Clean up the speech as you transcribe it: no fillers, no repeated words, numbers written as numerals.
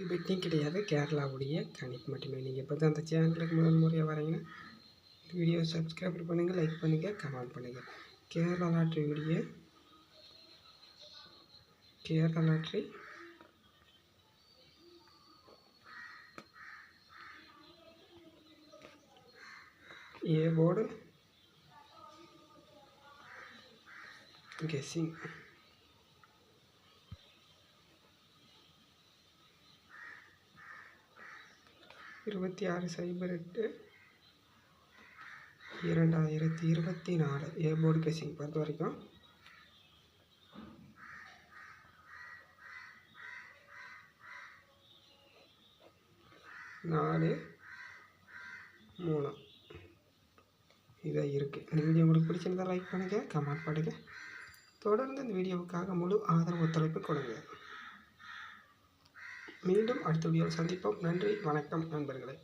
இது பெட்டிங் கிடையாது, கேரளாவுடைய கணிப்பு மட்டுமே. நீங்கள் இப்போ தான் அந்த சேனலுக்கு முதல் முறையாக வரீங்கன்னா வீடியோ சப்ஸ்கிரைப் பண்ணுங்கள், லைக் பண்ணுங்கள், கமெண்ட் பண்ணுங்கள். கேரளா லாட்ரியுடைய Kerala lottery A board guessing. இருபத்தி 6/08/2024 ஏ போர்டு கெஸ்ஸிங் பொறுத்த வரைக்கும் 4-3 இதாக இருக்குது. இந்த வீடியோ உங்களுக்கு பிடிச்சிருந்தால் லைக் பண்ணுங்கள், கமெண்ட் பண்ணுங்கள். தொடர்ந்து இந்த வீடியோவுக்காக முழு ஆதரவு ஒத்துழைப்பு கொடுங்க. மீண்டும் அடுத்த வீடியோவில் சந்திப்போம். நன்றி, வணக்கம் நண்பர்களே.